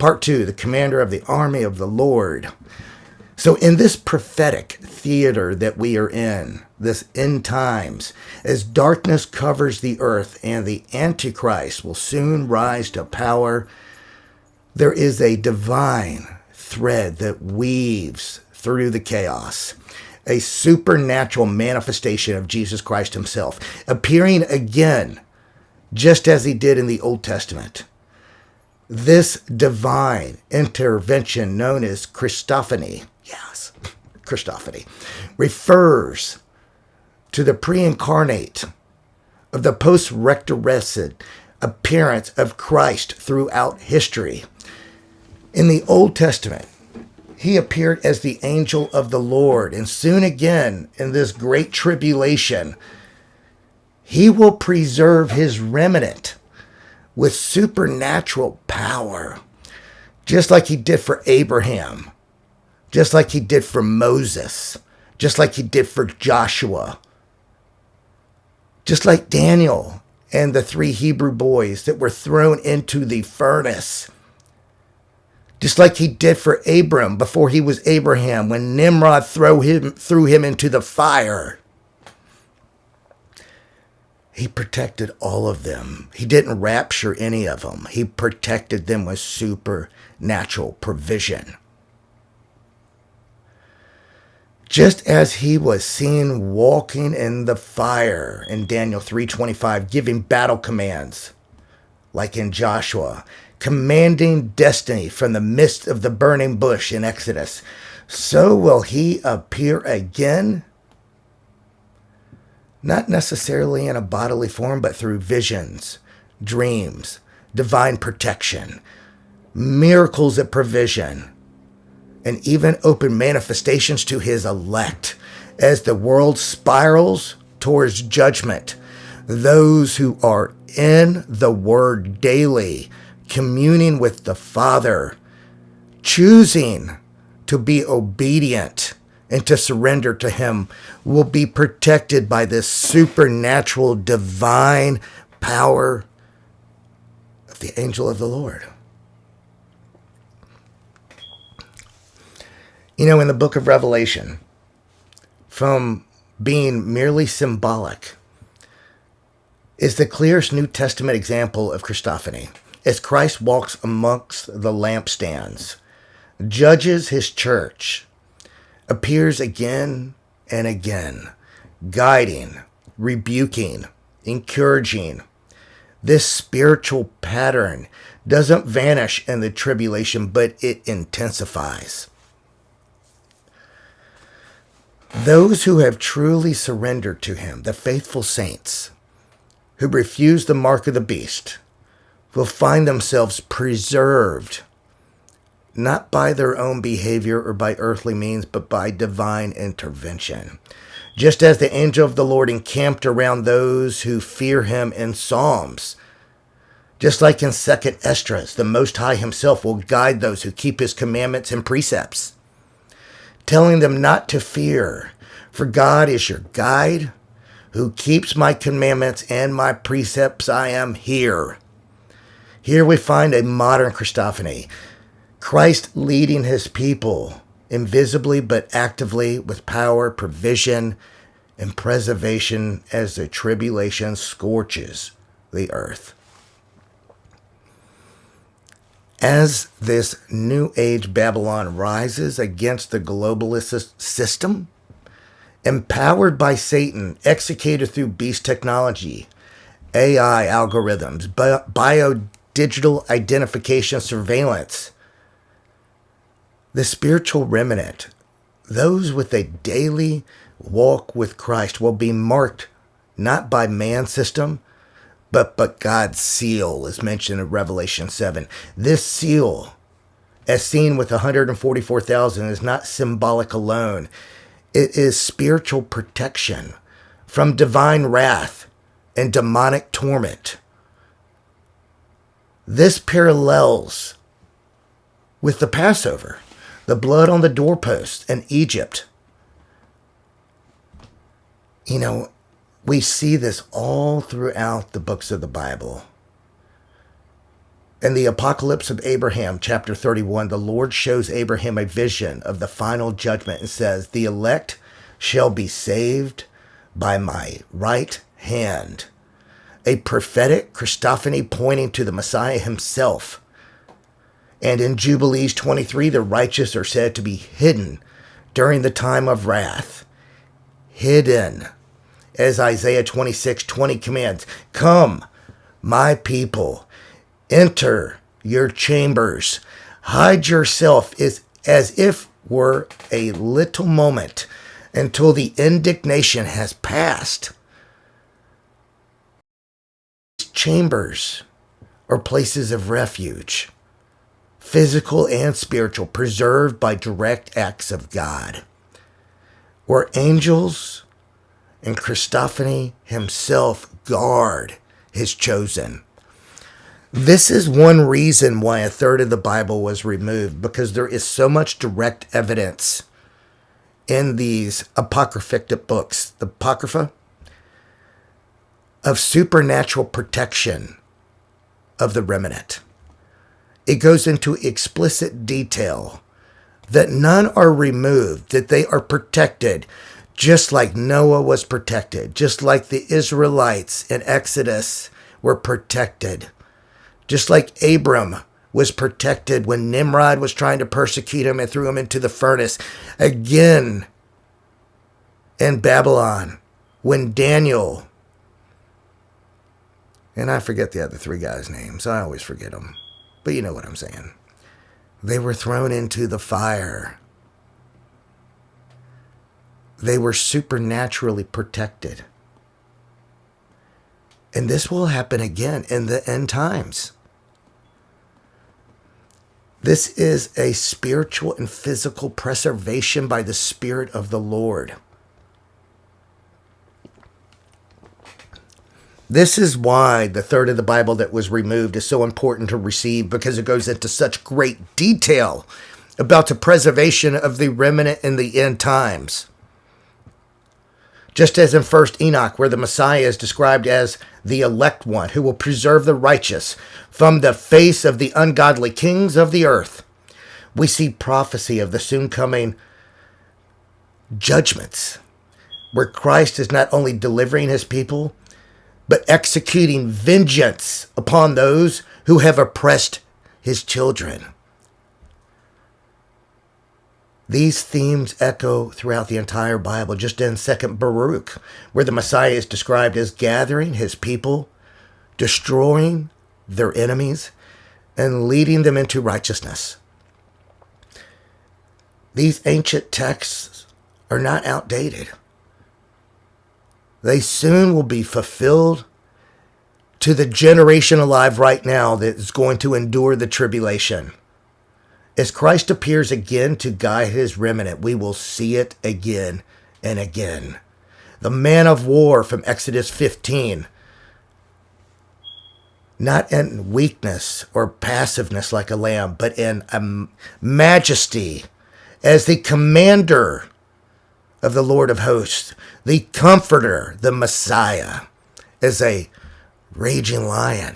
Part 2, the commander of the army of the Lord. So in this prophetic theater that we are in, this end times, as darkness covers the earth and the Antichrist will soon rise to power, there is a divine thread that weaves through the chaos, a supernatural manifestation of Jesus Christ himself, appearing again, just as he did in the Old Testament. This divine intervention, known as Christophany, yes, Christophany, refers to the pre-incarnate of the post-resurrected appearance of Christ throughout history. In the Old Testament, he appeared as the angel of the Lord, and soon again in this great tribulation, he will preserve his remnant with supernatural power, just like he did for Abraham, just like he did for Moses, just like he did for Joshua, just like Daniel and the 3 Hebrew boys that were thrown into the furnace, just like he did for Abram before he was Abraham when Nimrod threw him into the fire. He protected all of them. He didn't rapture any of them. He protected them with supernatural provision. Just as he was seen walking in the fire in Daniel 3:25, giving battle commands, like in Joshua, commanding destiny from the midst of the burning bush in Exodus, so will he appear again, not necessarily in a bodily form, but through visions, dreams, divine protection, miracles of provision, and even open manifestations to his elect as the world spirals towards judgment. Those who are in the Word daily, communing with the Father, choosing to be obedient and to surrender to him, will be protected by this supernatural divine power of the angel of the Lord. You know, in the book of Revelation, from being merely symbolic, is the clearest New Testament example of Christophany, as Christ walks amongst the lampstands, judges his church, appears again and again, guiding, rebuking, encouraging. This spiritual pattern doesn't vanish in the tribulation, but it intensifies. Those who have truly surrendered to him, the faithful saints, who refuse the mark of the beast, will find themselves preserved, not by their own behavior or by earthly means, but by divine intervention. Just as the angel of the Lord encamped around those who fear him in Psalms, just like in 2nd Esdras, the Most High himself will guide those who keep his commandments and precepts, telling them not to fear, for God is your guide, who keeps my commandments and my precepts. I am here. Here we find a modern Christophany, Christ leading his people invisibly but actively with power, provision, and preservation as the tribulation scorches the earth. As this New Age Babylon rises against the globalist system, empowered by Satan, executed through beast technology, AI algorithms, biodigital identification surveillance, the spiritual remnant, those with a daily walk with Christ, will be marked not by man's system, but God's seal, as mentioned in Revelation 7. This seal, as seen with 144,000, is not symbolic alone. It is spiritual protection from divine wrath and demonic torment. This parallels with the Passover, the blood on the doorpost in Egypt. You know, we see this all throughout the books of the Bible. In the Apocalypse of Abraham, chapter 31, the Lord shows Abraham a vision of the final judgment and says, "The elect shall be saved by my right hand." A prophetic Christophany pointing to the Messiah himself. And in Jubilees 23, the righteous are said to be hidden during the time of wrath. Hidden. As Isaiah 26:20 commands, "Come, my people, enter your chambers. Hide yourself as if were a little moment until the indignation has passed." Chambers are places of refuge, physical and spiritual, preserved by direct acts of God, where angels and Christophany himself guard his chosen. This is one reason why a third of the Bible was removed, because there is so much direct evidence in these apocryphic books, the Apocrypha, of supernatural protection of the remnant. It goes into explicit detail that none are removed, that they are protected, just like Noah was protected, just like the Israelites in Exodus were protected, just like Abram was protected when Nimrod was trying to persecute him and threw him into the furnace. Again, in Babylon, when Daniel, and I forget the other three guys' names, I always forget them, but you know what I'm saying. They were thrown into the fire. They were supernaturally protected. And this will happen again in the end times. This is a spiritual and physical preservation by the Spirit of the Lord. This is why the third of the Bible that was removed is so important to receive, because it goes into such great detail about the preservation of the remnant in the end times. Just as in 1 Enoch, where the Messiah is described as the elect one who will preserve the righteous from the face of the ungodly kings of the earth, we see prophecy of the soon coming judgments, where Christ is not only delivering his people, but executing vengeance upon those who have oppressed his children. These themes echo throughout the entire Bible, just in 2nd Baruch, where the Messiah is described as gathering his people, destroying their enemies, and leading them into righteousness. These ancient texts are not outdated. They soon will be fulfilled to the generation alive right now that is going to endure the tribulation. As Christ appears again to guide his remnant, we will see it again and again. The man of war from Exodus 15, not in weakness or passiveness like a lamb, but in a majesty as the commander of the Lord of hosts, the comforter, the Messiah, as a raging lion.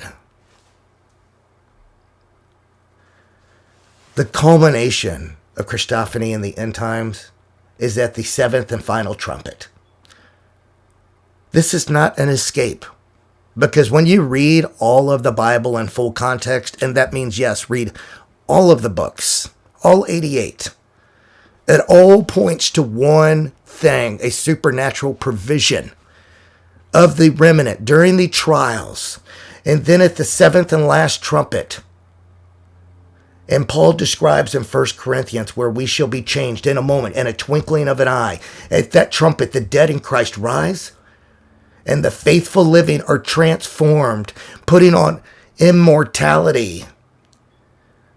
The culmination of Christophany in the end times is at the seventh and final trumpet. This is not an escape, because when you read all of the Bible in full context, and that means, yes, read all of the books, all 88, it all points to one thing, a supernatural provision of the remnant during the trials. And then at the seventh and last trumpet, and Paul describes in 1 Corinthians where we shall be changed in a moment, in a twinkling of an eye. At that trumpet, the dead in Christ rise, and the faithful living are transformed, putting on immortality.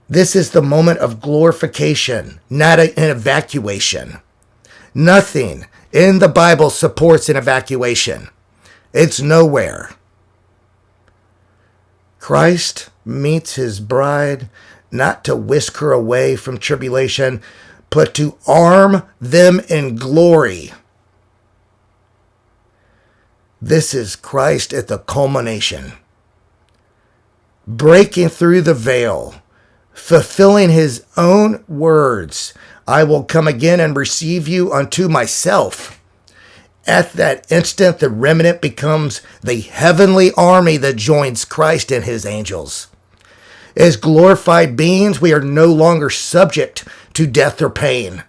This is the moment of glorification, not an evacuation. Nothing in the Bible supports an evacuation. It's nowhere. Christ meets his bride not to whisk her away from tribulation, but to arm them in glory. This is Christ at the culmination. breaking through the veil, fulfilling his own words. I will come again and receive you unto myself. At that instant, the remnant becomes the heavenly army that joins Christ and his angels. As glorified beings, we are no longer subject to death or pain.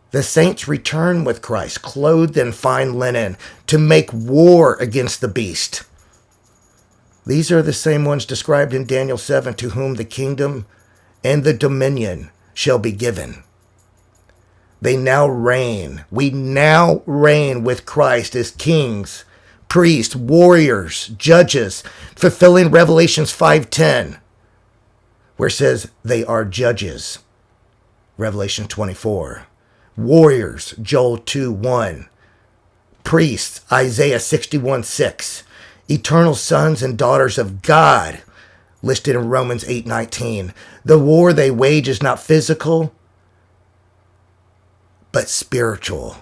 The saints return with Christ, clothed in fine linen, to make war against the beast. These are the same ones described in Daniel 7, to whom the kingdom and the dominion shall be given. They now reign. We now reign with Christ as kings, priests, warriors, judges, fulfilling Revelations 5:10, where it says they are judges. Revelation 24. Warriors, Joel 2:1. Priests, Isaiah 61:6. Eternal sons and daughters of God, listed in Romans 8:19. The war they wage is not physical, but spiritual.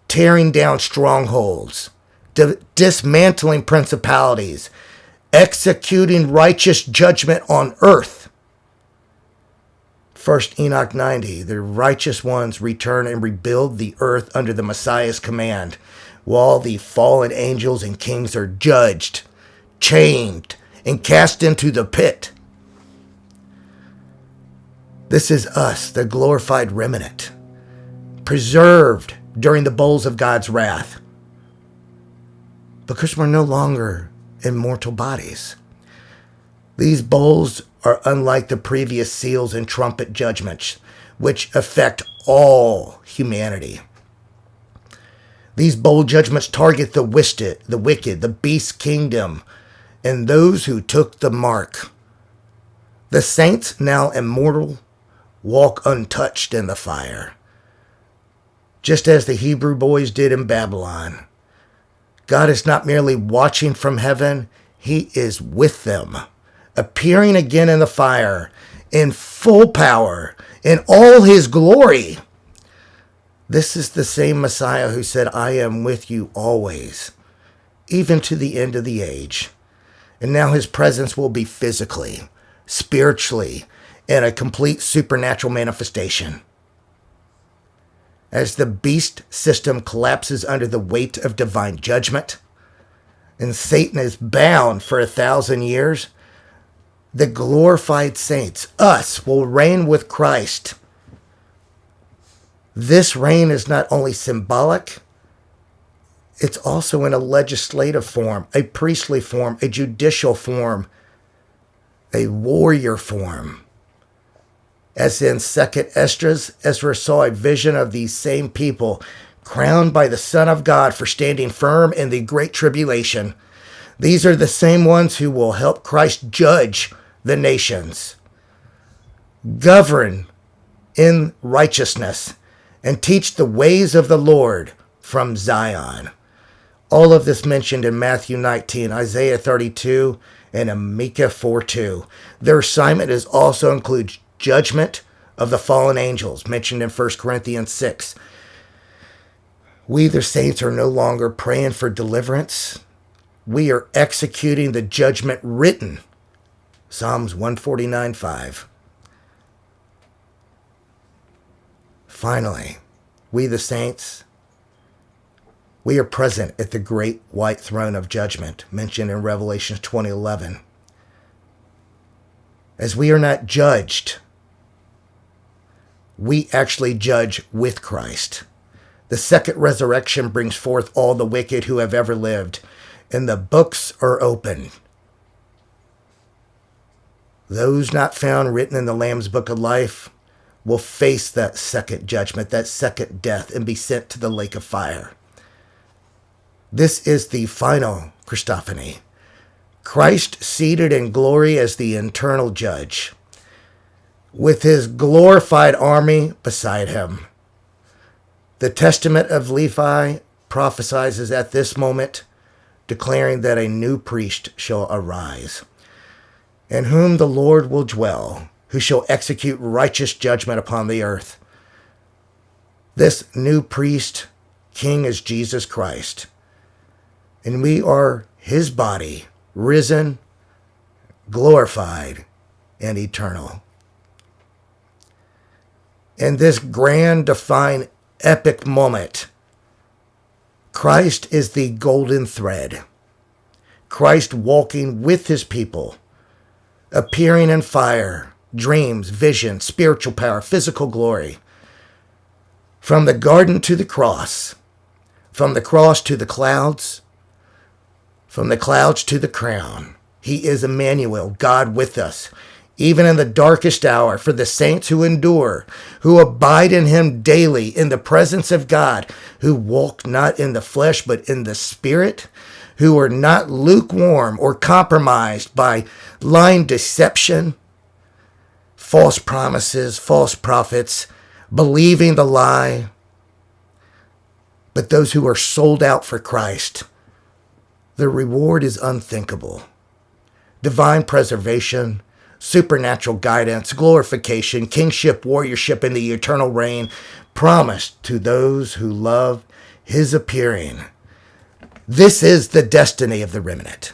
Tearing down strongholds, dismantling principalities, executing righteous judgment on earth. 1 Enoch 90, the righteous ones return and rebuild the earth under the Messiah's command, while the fallen angels and kings are judged, chained, and cast into the pit. This is us, the glorified remnant, preserved during the bowls of God's wrath, because we're no longer in mortal bodies. These bowls are unlike the previous seals and trumpet judgments, which affect all humanity. These bowl judgments target the wicked, the beast's kingdom, and those who took the mark. The saints, now immortal, walk untouched in the fire, just as the Hebrew boys did in Babylon. God is not merely watching from heaven, he is with them, appearing again in the fire, in full power, in all his glory. This is the same Messiah who said, I am with you always, even to the end of the age. And now his presence will be physically, spiritually, and a complete supernatural manifestation. As the beast system collapses under the weight of divine judgment, and Satan is bound for 1,000 years, the glorified saints, us, will reign with Christ. This reign is not only symbolic, it's also in a legislative form, a priestly form, a judicial form, a warrior form. As in 2nd Esdras, Ezra saw a vision of these same people crowned by the Son of God for standing firm in the great tribulation. These are the same ones who will help Christ judge the nations, govern in righteousness, and teach the ways of the Lord from Zion. All of this mentioned in Matthew 19, Isaiah 32, and in Micah 4:2. Their assignment is also includes judgment of the fallen angels, mentioned in 1 Corinthians 6. We, the saints, are no longer praying for deliverance. We are executing the judgment written. Psalms 149:5. Finally, we, the saints, we are present at the great white throne of judgment, mentioned in Revelation 20:11. As we are not judged, we actually judge with Christ. The second resurrection brings forth all the wicked who have ever lived, and the books are open. Those not found written in the Lamb's Book of Life will face that second judgment, that second death, and be sent to the lake of fire. This is the final Christophany. Christ seated in glory as the eternal judge, with his glorified army beside him. The Testament of Levi prophesies at this moment, declaring that a new priest shall arise, in whom the Lord will dwell, who shall execute righteous judgment upon the earth. This new priest, king, is Jesus Christ, and we are his body, risen, glorified, and eternal. In this grand, divine, epic moment, Christ is the golden thread. Christ walking with his people, appearing in fire, dreams, vision, spiritual power, physical glory. From the garden to the cross, from the cross to the clouds, from the clouds to the crown. He is Emmanuel, God with us, even in the darkest hour, for the saints who endure, who abide in him daily in the presence of God, who walk not in the flesh but in the Spirit, who are not lukewarm or compromised by lying deception, false promises, false prophets, believing the lie, but those who are sold out for Christ. The reward is unthinkable. Divine preservation, supernatural guidance, glorification, kingship, warriorship, and the eternal reign promised to those who love his appearing. This is the destiny of the remnant.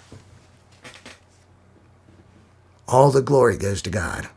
All the glory goes to God.